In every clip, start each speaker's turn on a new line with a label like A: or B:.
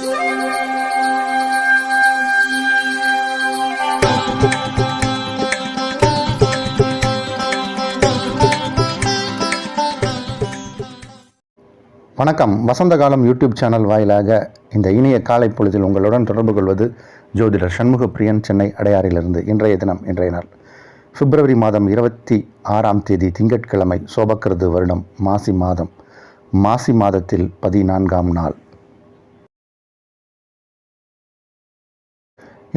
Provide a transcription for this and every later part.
A: வணக்கம். வசந்த காலம் YouTube channel வாயிலாக இந்த இனிய காலை பொழுதில் உங்களுடன் தொடர்பு கொள்வது ஜோதிடர் சண்முகப்பிரியன், சென்னை அடையாறிலிருந்து. இன்றைய தினம், இன்றைய நாள் பிப்ரவரி மாதம் 26ஆம் தேதி திங்கட்கிழமை, சோபக்கிருது வருடம் மாசி மாதம், மாசி மாதத்தில் 14ஆம் நாள்.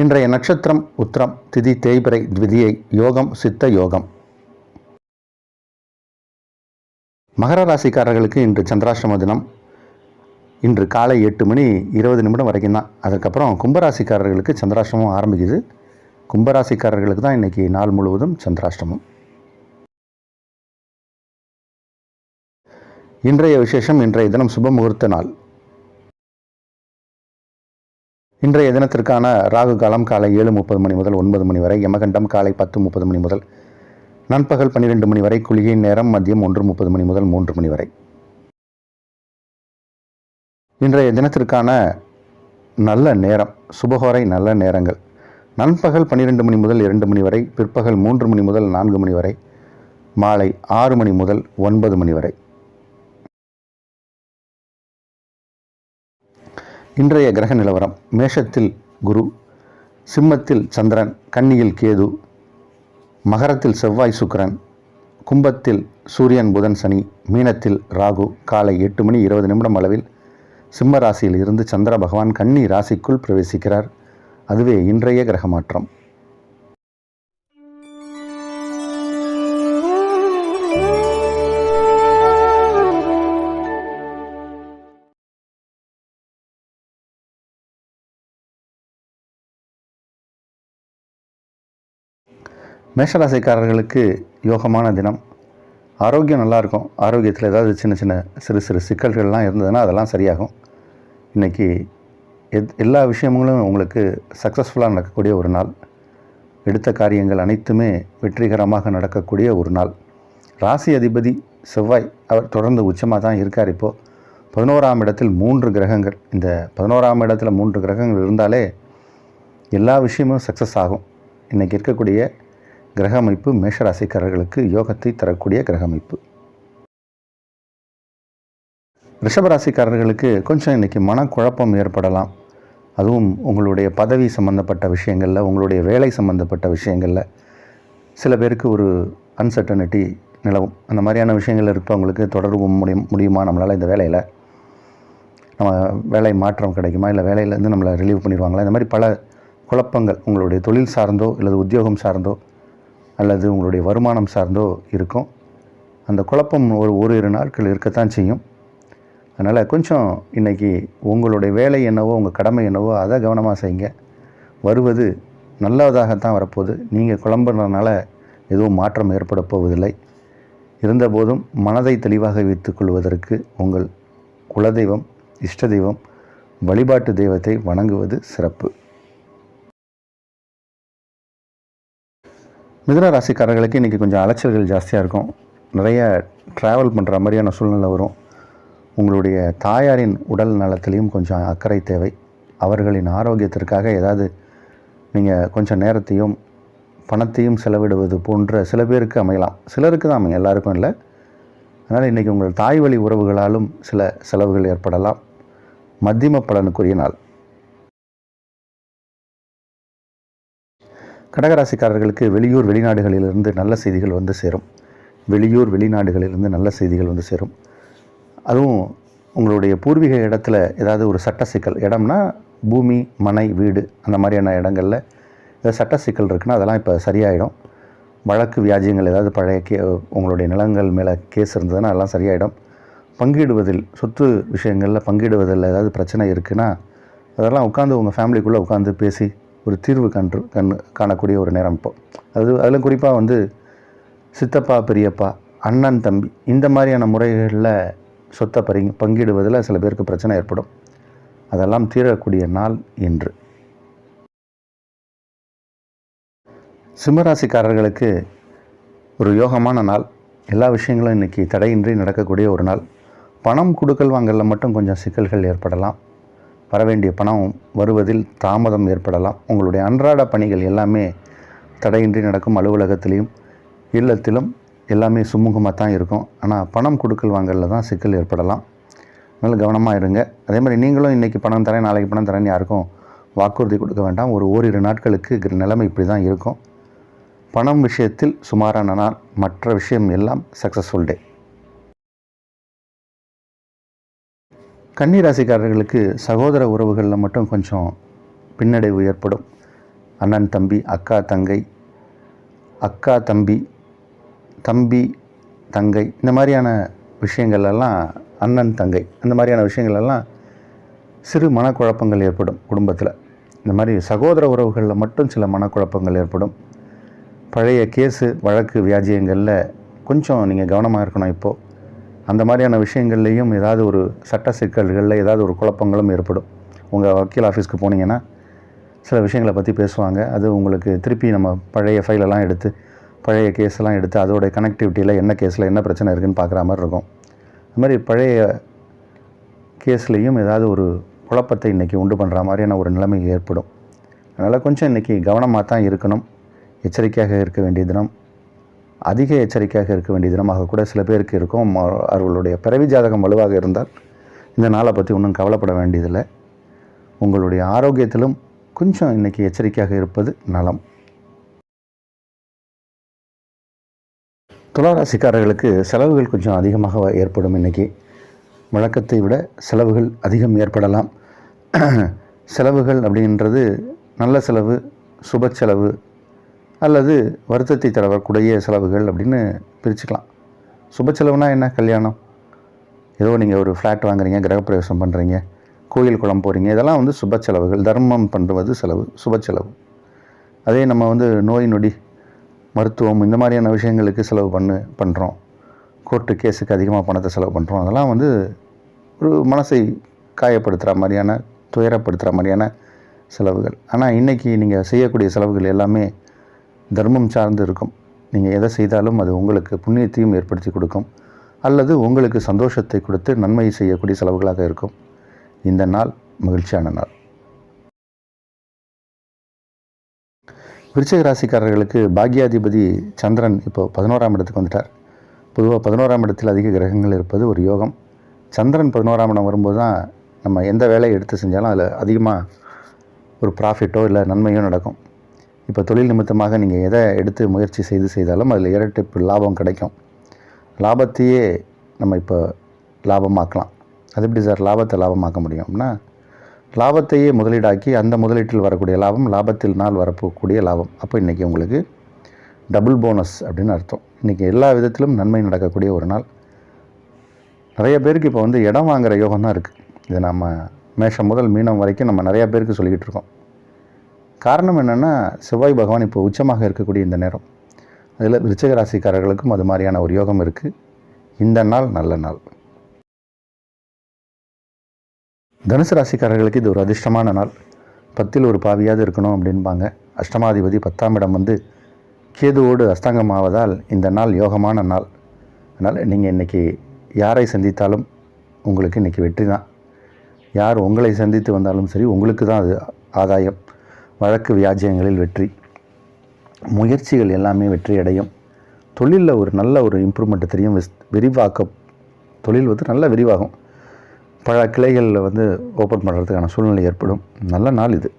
A: இன்றைய நட்சத்திரம் உத்திரம், திதி தேய்பிறை, த்விதியை, யோகம் சித்த யோகம். மகர ராசிக்காரர்களுக்கு இன்று சந்திராஷ்டம தினம். இன்று காலை 8:20 வரைக்கும் தான். அதுக்கப்புறம் கும்பராசிக்காரர்களுக்கு சந்திராஷ்டமம் ஆரம்பிக்குது. கும்பராசிக்காரர்களுக்கு தான் இன்றைக்கி நாள் முழுவதும் சந்திராஷ்டமம். இன்றைய விசேஷம், இன்றைய தினம் சுப முகூர்த்த நாள். இன்றைய தினத்திற்கான ராகு காலம் காலை 7:30 முதல் 9 வரை, யமகண்டம் காலை 10:30 முதல் நண்பகல் 12 வரை, குளிகை நேரம் மதியம் 1:30 முதல் 3 வரை. இன்றைய தினத்திற்கான நல்ல நேரம், சுபகோரை நல்ல நேரங்கள்: நண்பகல் 12 முதல் 2 வரை, பிற்பகல் 3 முதல் 4 வரை, மாலை 6 முதல் 9 வரை. இன்றைய கிரக நிலவரம்: மேஷத்தில் குரு, சிம்மத்தில் சந்திரன், கன்னியில் கேது, மகரத்தில் செவ்வாய் சுக்கிரன், கும்பத்தில் சூரியன் புதன் சனி, மீனத்தில் ராகு. காலை 8:20 அளவில் சிம்ம ராசியில் இருந்து சந்திர பகவான் கன்னி ராசிக்குள் பிரவேசிக்கிறார். அதுவே இன்றைய கிரக மாற்றம். மேஷராசிக்காரர்களுக்கு யோகமான தினம். ஆரோக்கியம் நல்லாயிருக்கும். ஆரோக்கியத்தில் ஏதாவது சின்ன சின்ன சிறு சிக்கல்கள்லாம் இருந்ததுன்னா அதெல்லாம் சரியாகும். இன்றைக்கி எல்லா விஷயங்களும் உங்களுக்கு சக்ஸஸ்ஃபுல்லாக நடக்கக்கூடிய ஒரு நாள். எடுத்த காரியங்கள் அனைத்துமே வெற்றிகரமாக நடக்கக்கூடிய ஒரு நாள். ராசி அதிபதி செவ்வாய், அவர் தொடர்ந்து உச்சமாக தான் இருக்கார். இப்போது 11ஆம் இடத்தில் 3 கிரகங்கள். இந்த 11ஆம் இடத்துல 3 கிரகங்கள் இருந்தாலே எல்லா விஷயமும் சக்ஸஸ் ஆகும். இன்றைக்கி இருக்கக்கூடிய கிரக அமைப்பு மேஷராசிக்காரர்களுக்கு யோகத்தை தரக்கூடிய கிரக அமைப்பு. ரிஷபராசிக்காரர்களுக்கு கொஞ்சம் இன்றைக்கி மனக்குழப்பம் ஏற்படலாம். அதுவும் உங்களுடைய பதவி சம்பந்தப்பட்ட விஷயங்களில், உங்களுடைய வேலை சம்பந்தப்பட்ட விஷயங்களில் சில பேருக்கு ஒரு அன்சர்டனிட்டி நிலவும். அந்த மாதிரியான விஷயங்கள் இருப்பவங்களுக்கு தொடர்பு முடியுமா நம்மளால் இந்த வேலையில், நம்ம வேலை மாற்றம் கிடைக்குமா, இல்லை வேலையிலேருந்து நம்மளை ரிலீவ் பண்ணிடுவாங்களா, இந்த மாதிரி பல குழப்பங்கள் உங்களுடைய தொழில் சார்ந்தோ அல்லது உத்தியோகம் சார்ந்தோ அல்லது உங்களுடைய வருமானம் சார்ந்தோ இருக்கும். அந்த குழப்பம் ஓரிரு நாட்கள் இருக்கத்தான் செய்யும். அதனால் கொஞ்சம் இன்றைக்கி உங்களுடைய வேலை என்னவோ, உங்கள் கடமை என்னவோ அதை கவனமாக செய்யுங்க. வருவது நல்லதாகத்தான் வரப்போகுது. நீங்கள் குழம்புறதுனால எதுவும் மாற்றம் ஏற்பட போவதில்லை. இருந்தபோதும் மனதை தெளிவாக வைத்துக் கொள்வதற்கு உங்கள் குலதெய்வம், இஷ்ட தெய்வம், வழிபாட்டு தெய்வத்தை வணங்குவது சிறப்பு. மிதுன ராசிக்காரர்களுக்கு இன்றைக்கி கொஞ்சம் அலைச்சல்கள் ஜாஸ்தியாக இருக்கும். நிறைய ட்ராவல் பண்ணுற மாதிரியான சூழ்நிலை வரும். உங்களுடைய தாயாரின் உடல் நலத்திலையும் கொஞ்சம் அக்கறை தேவை. அவர்களின் ஆரோக்கியத்திற்காக ஏதாவது நீங்கள் கொஞ்சம் நேரத்தையும் பணத்தையும் செலவிடுவது போன்ற சில பேருக்கு அமையலாம். சிலருக்கு தான் அமையும், எல்லாருக்கும் இல்லை. அதனால் இன்றைக்கி உங்கள் தாய் வழி உறவுகளாலும் சில செலவுகள் ஏற்படலாம். மத்தியம பலனுக்குரிய நாள். கடகராசிக்காரர்களுக்கு வெளியூர் வெளிநாடுகளிலிருந்து நல்ல செய்திகள் வந்து சேரும். வெளியூர் வெளிநாடுகளிலிருந்து நல்ல செய்திகள் வந்து சேரும். அதுவும் உங்களுடைய பூர்வீக இடத்துல ஏதாவது ஒரு சட்ட சிக்கல், இடம்னா பூமி, மனை, வீடு, அந்த மாதிரியான இடங்களில் ஏதாவது சட்ட சிக்கல் இருக்குன்னா அதெல்லாம் இப்போ சரியாயிடும். வழக்கு வியாஜியங்கள் ஏதாவது பழைய உங்களுடைய நிலங்கள் மேலே கேஸ் இருந்ததுன்னா அதெல்லாம் சரியாயிடும். பங்கிடுவதில், சொத்து விஷயங்களில் பங்கிடுவதில் ஏதாவது பிரச்சனை இருக்குன்னா அதெல்லாம் உட்காந்து உங்கள் ஃபேமிலிக்குள்ளே உட்காந்து பேசி ஒரு தீர்வு காணக்கூடிய ஒரு நேரம் இப்போ. அதில் குறிப்பாக வந்து சித்தப்பா, பெரியப்பா, அண்ணன், தம்பி, இந்த மாதிரியான முறைகளில் சொத்தை பங்கிடுவதில் சில பேருக்கு பிரச்சனை ஏற்படும். அதெல்லாம் தீரக்கூடிய நாள் இன்று. சிம்மராசிக்காரர்களுக்கு ஒரு யோகமான நாள். எல்லா விஷயங்களும் இன்றைக்கி தடையின்றி நடக்கக்கூடிய ஒரு நாள். பணம் கொடுக்கல் வாங்கலில் மட்டும் கொஞ்சம் சிக்கல்கள் ஏற்படலாம். வரவேண்டிய பணம் வருவதில் தாமதம் ஏற்படலாம். உங்களுடைய அன்றாட பணிகள் எல்லாமே தடையின்றி நடக்கும். அலுவலகத்திலையும் இல்லத்திலும் எல்லாமே சுமூகமாக தான் இருக்கும். ஆனால் பணம் கொடுக்கல் வாங்கலில் தான் சிக்கல் ஏற்படலாம். அதனால் கவனமாக இருங்க. அதே மாதிரி நீங்களும் இன்றைக்கி பணம் தரேன், நாளைக்கு பணம் தரேன்னு யாருக்கும் வாக்குறுதி கொடுக்க வேண்டாம். ஓரிரு நாட்களுக்கு நிலைமை இப்படி தான் இருக்கும். பணம் விஷயத்தில் சுமாரான நாள், மற்ற விஷயம் எல்லாம் சக்ஸஸ்ஃபுல் டே. கன்னி ராசிக்காரர்களுக்கு சகோதர உறவுகளில் மட்டும் கொஞ்சம் பின்னடைவு ஏற்படும். அண்ணன் தம்பி, அக்கா தங்கை, அக்கா தம்பி, தம்பி தங்கை, இந்த மாதிரியான விஷயங்கள்லாம், அண்ணன் தங்கை, இந்த மாதிரியான விஷயங்களெல்லாம் சிறு மனக்குழப்பங்கள் ஏற்படும் குடும்பத்தில். இந்த மாதிரி சகோதர உறவுகளில் மட்டும் சில மனக்குழப்பங்கள் ஏற்படும். பழைய கேஸு வழக்கு வியாஜியங்களில் கொஞ்சம் நீங்கள் கவனமாக இருக்கணும். இப்போது அந்த மாதிரியான விஷயங்கள்லேயும் ஏதாவது ஒரு சட்ட சிக்கல்களில் ஏதாவது ஒரு குழப்பங்களும் ஏற்படும். உங்கள் வக்கீல் ஆஃபீஸ்க்கு போனீங்கன்னா சில விஷயங்களை பற்றி பேசுவாங்க. அது உங்களுக்கு திருப்பி நம்ம பழைய ஃபைலெல்லாம் எடுத்து, பழைய கேஸெல்லாம் எடுத்து அதோடைய கனெக்டிவிட்டியில் என்ன கேஸில் என்ன பிரச்சனை இருக்குதுன்னு பார்க்குற மாதிரி இருக்கும். அது மாதிரி பழைய கேஸ்லேயும் ஏதாவது ஒரு குழப்பத்தை இன்றைக்கி உண்டு பண்ணுற மாதிரியான ஒரு நிலைமை ஏற்படும். அதனால் கொஞ்சம் இன்றைக்கி கவனமாக தான் இருக்கணும். எச்சரிக்கையாக இருக்க வேண்டிய தினம், அதிக எச்சரிக்கையாக இருக்க வேண்டிய தினமாக கூட சில பேருக்கு இருக்கும். அவர்களுடைய பிறவி ஜாதகம் வலுவாக இருந்தால் இந்த நாளை பற்றி ஒன்றும் கவலைப்பட வேண்டியதில்லை. உங்களுடைய ஆரோக்கியத்திலும் கொஞ்சம் இன்றைக்கி எச்சரிக்கையாக இருப்பது நலம். துளாராசிக்காரர்களுக்கு செலவுகள் கொஞ்சம் அதிகமாக ஏற்படும். இன்றைக்கி வழக்கத்தை விட செலவுகள் அதிகம் ஏற்படலாம். செலவுகள் அப்படின்றது நல்ல செலவு, சுப செலவு அல்லது வருத்தத்தை தரக்கூடிய செலவுகள் அப்படின்னு பிரிச்சுக்கலாம். சுப செலவுனா என்ன? கல்யாணம், ஏதோ நீங்கள் ஒரு ஃப்ளாட் வாங்குறீங்க, கிரகப்பிரவேசம் பண்ணுறீங்க, கோயில் குளம் போகிறீங்க, இதெல்லாம் வந்து சுப செலவுகள். தர்மம் பண்ணுறது செலவு, சுப செலவு. அதே நம்ம வந்து நோய் நொடி, மருத்துவம், இந்த மாதிரியான விஷயங்களுக்கு செலவு பண்ணுறோம். கோர்ட்டு கேஸுக்கு அதிகமாக பணத்தை செலவு பண்ணுறோம். அதெல்லாம் வந்து ஒரு மனசை காயப்படுத்துகிற மாதிரியான, துயரப்படுத்துகிற மாதிரியான செலவுகள். ஆனால் இன்றைக்கி நீங்கள் செய்யக்கூடிய செலவுகள் எல்லாமே தர்மம் சார்ந்து இருக்கும். நீங்கள் எதை செய்தாலும் அது உங்களுக்கு புண்ணியத்தையும் ஏற்படுத்தி கொடுக்கும், அல்லது உங்களுக்கு சந்தோஷத்தை கொடுத்து நன்மை செய்யக்கூடிய செலவுகளாக இருக்கும். இந்த நாள் மகிழ்ச்சியான நாள். விருச்சிக ராசிக்காரர்களுக்கு பாக்யாதிபதி சந்திரன் இப்போ 11ஆம் இடத்துக்கு வந்துட்டார். பொதுவாக 11ஆம் இடத்தில் அதிக கிரகங்கள் இருப்பது ஒரு யோகம். சந்திரன் 11ஆம் இடம் வரும்போது தான் நம்ம எந்த வேலையை எடுத்து செஞ்சாலும் அதில் அதிகமாக ஒரு ப்ராஃபிட்டோ இல்லை நன்மையோ நடக்கும். இப்போ தொழில் நிமித்தமாக நீங்கள் எதை எடுத்து முயற்சி செய்தாலும் அதில் இரட்டிப்பு லாபம் கிடைக்கும். லாபத்தையே நம்ம இப்போ லாபமாக்கலாம். அது எப்படி சார் லாபத்தை லாபமாக்க முடியும்னா, லாபத்தையே முதலீடாக்கி அந்த முதலீட்டில் வரக்கூடிய லாபம் லாபத்தில் நாள் வரப்போகக்கூடிய லாபம். அப்போ இன்றைக்கி உங்களுக்கு டபுள் போனஸ் அப்படின்னு அர்த்தம். இன்றைக்கி எல்லா விதத்திலும் நன்மை நடக்கக்கூடிய ஒரு நாள். நிறைய பேருக்கு இப்போ வந்து இடம் வாங்குகிற யோகம் தான் இருக்குது. இது நம்ம மேஷம் முதல் மீனம் வரைக்கும் நம்ம நிறையா பேருக்கு சொல்லிக்கிட்டு இருக்கோம். காரணம் என்னென்னா, செவ்வாய் பகவான் இப்போ உச்சமாக இருக்கக்கூடிய இந்த நேரம். அதில் விருச்சிக ராசிக்காரர்களுக்கும் அது மாதிரியான ஒரு யோகம் இருக்குது. இந்த நாள் நல்ல நாள். தனுசு ராசிக்காரர்களுக்கு இது ஒரு அதிர்ஷ்டமான நாள். 10ல் ஒரு பாவியாவது இருக்கணும் அப்படின்பாங்க. அஷ்டமாதிபதி 10ஆம் இடம் வந்து கேதுவோடு அஸ்தங்கமாவதால் இந்த நாள் யோகமான நாள். அதனால் நீங்கள் இன்றைக்கி யாரை சந்தித்தாலும் உங்களுக்கு இன்றைக்கி வெற்றி தான். யார் உங்களை சந்தித்து வந்தாலும் சரி, உங்களுக்கு தான் அது ஆதாயம். வழக்கு வியாஜியங்களில் வெற்றி, முயற்சிகள் எல்லாமே வெற்றி அடையும். தொழிலில் ஒரு நல்ல ஒரு இம்ப்ரூவ்மெண்ட் தெரியும். விரிவாக்கம், தொழில் வந்து நல்ல விரிவாகும். பல கிளைகளில் வந்து ஓப்பன் பண்ணுறதுக்கான சூழ்நிலை ஏற்படும். நல்ல நாள் இது.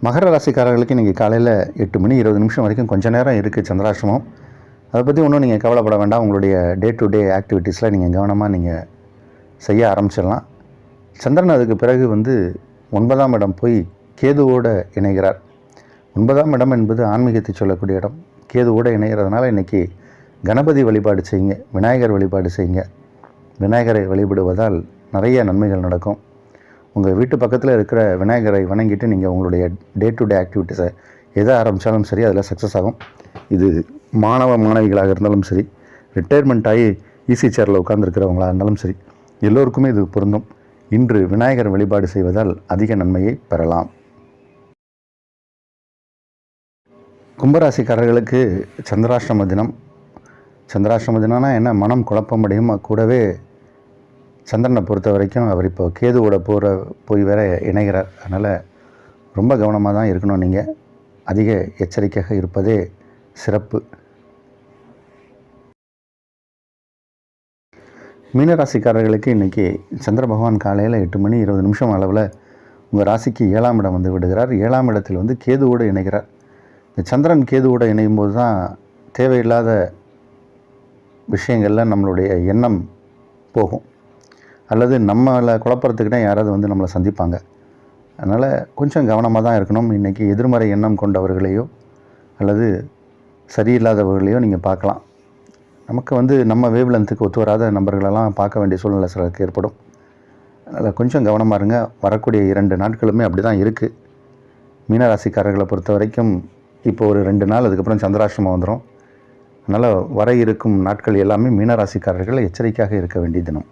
A: மகர ராசிக்காரர்களுக்கு இன்றைக்கி காலையில் 8 மணி 20 நிமிஷம் வரைக்கும் கொஞ்சம் நேரம் இருக்குது சந்திராஷ்டமம். அதை பற்றி ஒன்றும் நீங்கள் கவலைப்பட வேண்டாம். உங்களுடைய டே டு டே ஆக்டிவிட்டீஸில் நீங்கள் கவனமாக நீங்கள் செய்ய ஆரம்பிச்சிடலாம். சந்திரன் அதுக்கு பிறகு வந்து 9ஆம் இடம் போய் கேதுவோடு இணைகிறார். 9ஆம் இடம் என்பது ஆன்மீகத்தை சொல்லக்கூடிய இடம். கேதுவோடு இணைகிறதுனால இன்றைக்கி கணபதி வழிபாடு செய்யுங்க, விநாயகர் வழிபாடு செய்யுங்க. விநாயகரை வழிபடுவதால் நிறைய நன்மைகள் நடக்கும். உங்கள் வீட்டு பக்கத்தில் இருக்கிற விநாயகரை வணங்கிட்டு நீங்கள் உங்களுடைய டே டு டே ஆக்டிவிட்டீஸை எதை ஆரம்பித்தாலும் சரி, அதில் சக்ஸஸ் ஆகும். இது மாணவிகளாக இருந்தாலும் சரி, ரிட்டையர்மெண்ட் ஆகி ஈஸி சேரில் உட்கார்ந்துருக்கிறவங்களாக இருந்தாலும் சரி, எல்லோருக்குமே இது பொருந்தும். இன்று விநாயகர் வழிபாடு செய்வதால் அதிக நன்மையை பெறலாம். கும்பராசிக்காரர்களுக்கு சந்திராஷ்டம தினம். சந்திராஷ்டம தினம்னா என்ன? மனம் குழப்பமடையும். கூடவே சந்திரனை பொறுத்த வரைக்கும் அவர் இப்போ கேதுவோட போய் வேற இணைகிறார். அதனால் ரொம்ப கவனமாக தான் இருக்கணும். நீங்கள் அதிக எச்சரிக்கையாக இருப்பதே சிறப்பு. மீனராசிக்காரர்களுக்கு இன்றைக்கி சந்திர பகவான் காலையில் 8:20 அளவில் உங்கள் ராசிக்கு 7ஆம் இடம் வந்து விடுகிறார். 7ஆம் இடத்தில் வந்து கேதுவோடு இணைகிறார். இந்த சந்திரன் கேதுவோடு இணையும் போது தான் தேவையில்லாத விஷயங்களில் நம்மளுடைய எண்ணம் போகும், அல்லது நம்மளை குழப்பறதுக்குனே யாராவது வந்து நம்மளை சந்திப்பாங்க. அதனால் கொஞ்சம் கவனமாக தான் இருக்கணும். இன்றைக்கி எதிர்மறை எண்ணம் கொண்டவர்களையோ அல்லது சரியில்லாதவர்களையோ நீங்கள் பார்க்கலாம். நமக்கு வந்து நம்ம வேவ்லென்த்துக்கு ஒத்து வராத நபர்களெல்லாம் பார்க்க வேண்டிய சூழ்நிலை சிலருக்கு ஏற்படும். அதனால் கொஞ்சம் கவனமாக இருங்க. வரக்கூடிய 2 நாட்களுமே அப்படி தான் இருக்குது. மீனராசிக்காரர்களை பொறுத்த வரைக்கும் இப்போ ஒரு 2 நாள், அதுக்கப்புறம் சந்திராஷ்டமம் வந்துடும். அதனால் வர இருக்கும் நாட்கள் எல்லாமே மீனராசிக்காரர்கள் எச்சரிக்கையாக இருக்க வேண்டிய தினம்.